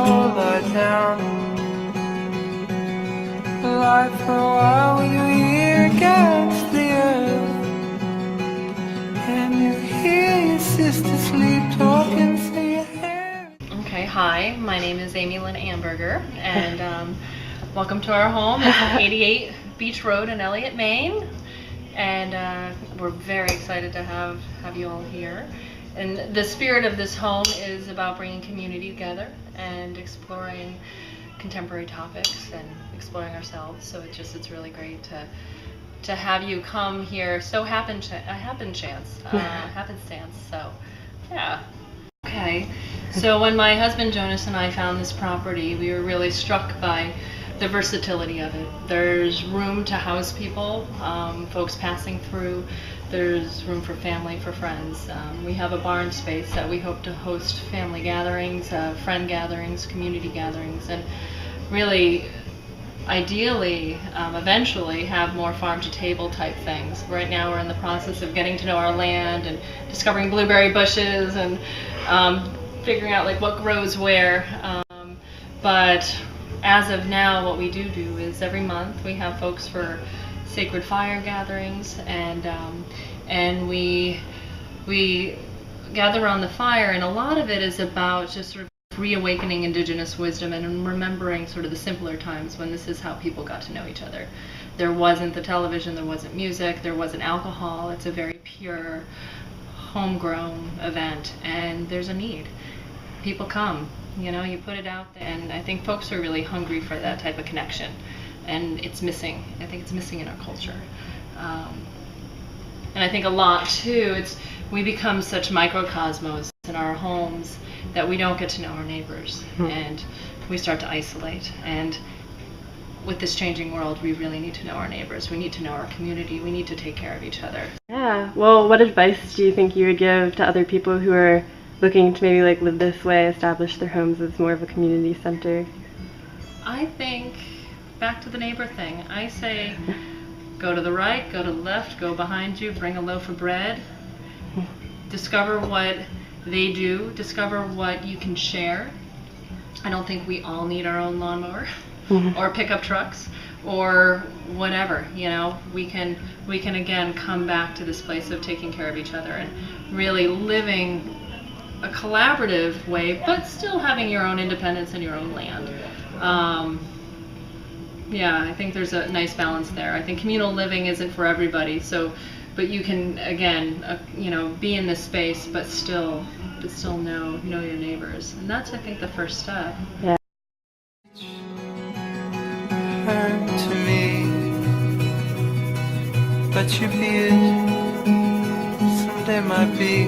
soul lie down, lie for a while with your ear against the earth, and you hear your sister sleep talking through your hair. Okay, hi, my name is Amy Lynn Amberger, and welcome to our home. It's 88 Beach Road in Elliot, Maine, and we're very excited to have you all here. And the spirit of this home is about bringing community together and exploring contemporary topics and exploring ourselves. So it's really great to have you come here. So happenstance. So yeah. Okay. So when my husband Jonas and I found this property, we were really struck by the versatility of it. There's room to house people, folks passing through. There's room for family, for friends. We have a barn space that we hope to host family gatherings, friend gatherings, community gatherings, and really, ideally, eventually have more farm-to-table type things. Right now we're in the process of getting to know our land and discovering blueberry bushes and figuring out like what grows where. But as of now, what we do is every month we have folks for sacred fire gatherings, and we gather around the fire, and a lot of it is about just sort of reawakening indigenous wisdom and remembering sort of the simpler times when this is how people got to know each other. There wasn't the television, there wasn't music, there wasn't alcohol. It's a very pure, homegrown event, and there's a need. People come, you put it out there, and I think folks are really hungry for that type of connection, and it's missing. I think it's missing in our culture. And I think a lot too, we become such microcosmos in our homes that we don't get to know our neighbors, and we start to isolate. And with this changing world, we really need to know our neighbors. We need to know our community. We need to take care of each other. Yeah. Well, what advice do you think you would give to other people who are looking to maybe like live this way, establish their homes as more of a community center? I think back to the neighbor thing. I say go to the right, go to the left, go behind you, bring a loaf of bread. Discover what they do, discover what you can share. I don't think we all need our own lawnmower or pickup trucks or whatever. We can again come back to this place of taking care of each other and really living a collaborative way, but still having your own independence and your own land. Yeah, I think there's a nice balance there. I think communal living isn't for everybody, but you can again, be in this space, but still know your neighbors, and that's, I think, the first step. Yeah. Turn to me, let you be it. Someday might be.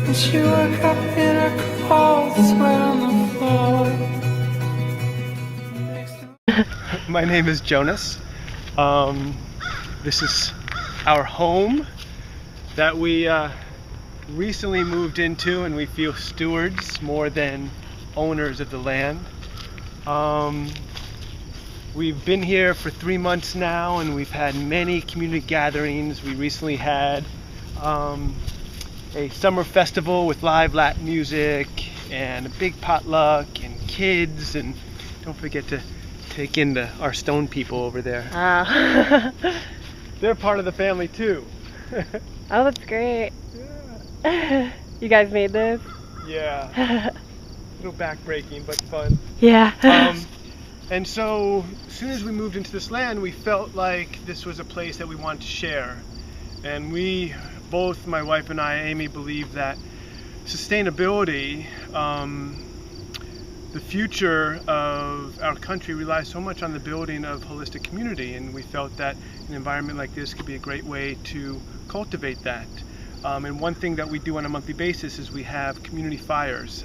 And she woke up in a cold sweat on the floor. My name is Jonas. This is our home that we recently moved into, and we feel stewards more than owners of the land. We've been here for 3 months now, and we've had many community gatherings. We recently had a summer festival with live Latin music and a big potluck and kids, and don't forget to take in our stone people over there. They're part of the family too. Oh, that's great. Yeah. You guys made this? Yeah. A little back-breaking, but fun. Yeah. And so, as soon as we moved into this land, we felt like this was a place that we wanted to share. And we, both my wife and I, Amy, believe that sustainability, the future of our country relies so much on the building of holistic community, and we felt that an environment like this could be a great way to cultivate that. And one thing that we do on a monthly basis is we have community fires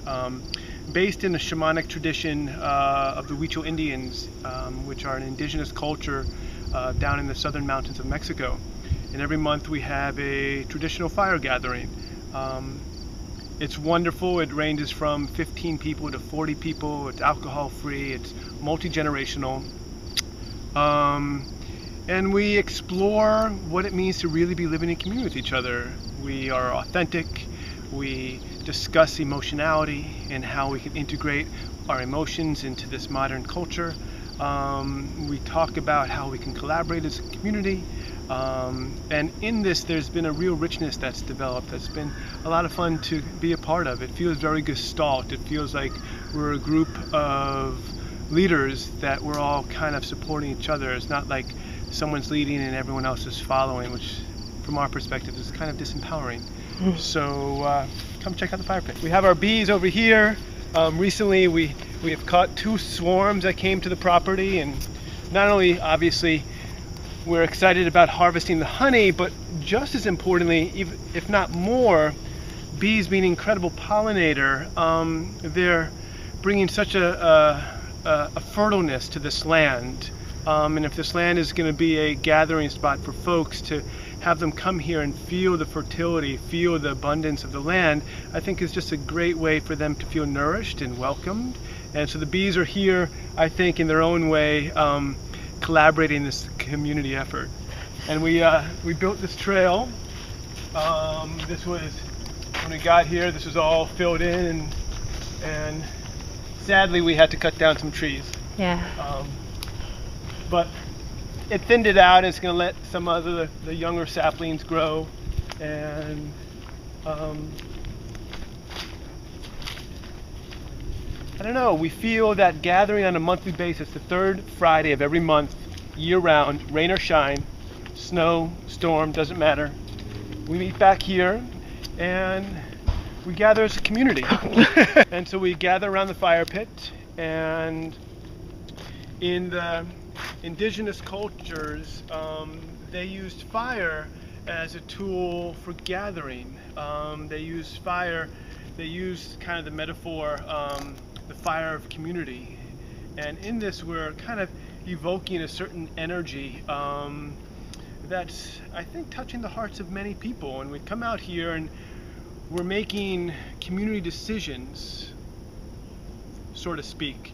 based in the shamanic tradition of the Huichol Indians, which are an indigenous culture down in the southern mountains of Mexico. And every month we have a traditional fire gathering. It's wonderful. It ranges from 15 people to 40 people. It's alcohol-free. It's multi-generational. And we explore what it means to really be living in community with each other. We are authentic. We discuss emotionality and how we can integrate our emotions into this modern culture. We talk about how we can collaborate as a community. And in this, there's been a real richness that's developed that's been a lot of fun to be a part of. It feels very gestalt. It feels like we're a group of leaders that we're all kind of supporting each other. It's not like someone's leading and everyone else is following, which from our perspective is kind of disempowering. So come check out the fire pit. We have our bees over here. Recently we have caught 2 swarms that came to the property, and not only obviously we're excited about harvesting the honey, but just as importantly, if not more, bees being an incredible pollinator, they're bringing such a fertileness to this land. And if this land is going to be a gathering spot for folks, to have them come here and feel the fertility, feel the abundance of the land, I think is just a great way for them to feel nourished and welcomed. And so the bees are here, I think, in their own way, collaborating in this community effort. And we built this trail. This was, when we got here, this was all filled in, and sadly we had to cut down some trees. Yeah. But it thinned it out, and it's going to let some other the younger saplings grow. And I don't know, we feel that gathering on a monthly basis, the 3rd Friday of every month, year round, rain or shine, snow, storm, doesn't matter. We meet back here and we gather as a community. And so we gather around the fire pit, and in the indigenous cultures, they used fire as a tool for gathering. They used fire, they used kind of the metaphor, the fire of community. And in this, we're kind of evoking a certain energy that's, I think, touching the hearts of many people. And we come out here and we're making community decisions, so to speak,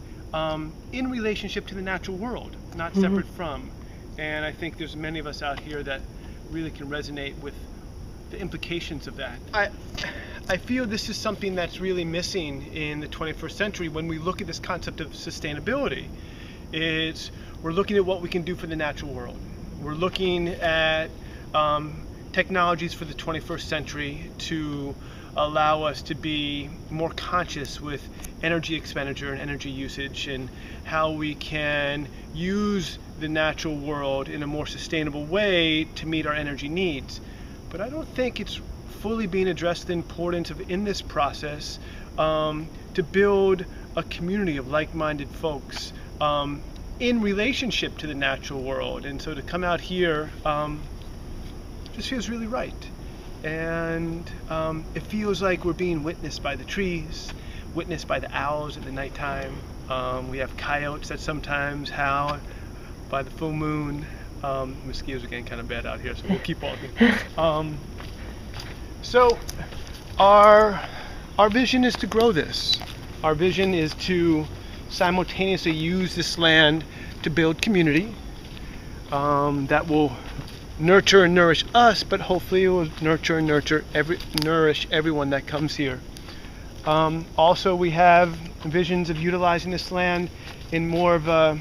in relationship to the natural world, not separate from. And I think there's many of us out here that really can resonate with the implications of that. I feel this is something that's really missing in the 21st century when we look at this concept of sustainability. We're looking at what we can do for the natural world. We're looking at technologies for the 21st century to allow us to be more conscious with energy expenditure and energy usage, and how we can use the natural world in a more sustainable way to meet our energy needs. But I don't think it's fully being addressed the importance of, in this process, to build a community of like-minded folks in relationship to the natural world. And so to come out here just feels really right. And it feels like we're being witnessed by the trees, witnessed by the owls at the nighttime. We have coyotes that sometimes howl by the full moon. Mosquitoes are getting kind of bad out here, so we'll keep walking. So our vision is to grow this. Our vision is to simultaneously use this land to build community that will nurture and nourish us, but hopefully it will nurture and nourish everyone that comes here. Also, we have visions of utilizing this land in more of a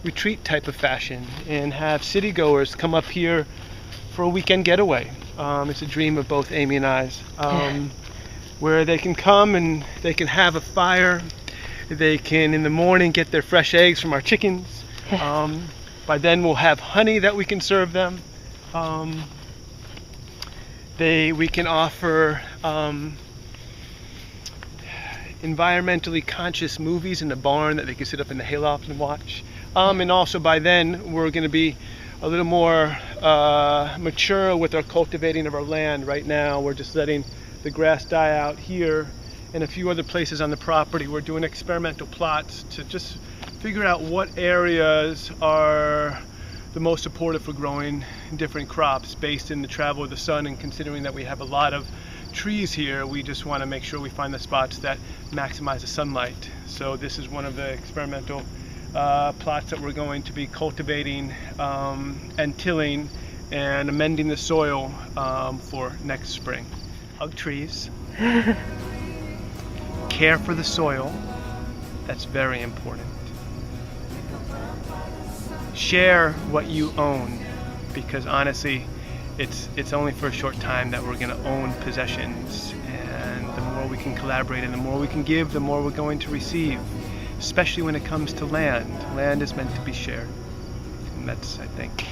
retreat type of fashion, and have city goers come up here for a weekend getaway. It's a dream of both Amy and I's, where they can come and they can have a fire. They can, in the morning, get their fresh eggs from our chickens. By then we'll have honey that we can serve them. We can offer environmentally conscious movies in the barn that they can sit up in the hayloft and watch. And also by then we're going to be a little more mature with our cultivating of our land. Right now we're just letting the grass die out here and a few other places on the property. We're doing experimental plots to just figure out what areas are the most supportive for growing different crops based in the travel of the sun, and considering that we have a lot of trees here, we just want to make sure we find the spots that maximize the sunlight. So this is one of the experimental plots that we're going to be cultivating and tilling and amending the soil for next spring. Hug trees. Care for the soil. That's very important. Share what you own, because honestly, it's only for a short time that we're going to own possessions, and the more we can collaborate and the more we can give, the more we're going to receive, especially when it comes to land. Land is meant to be shared, and that's, I think,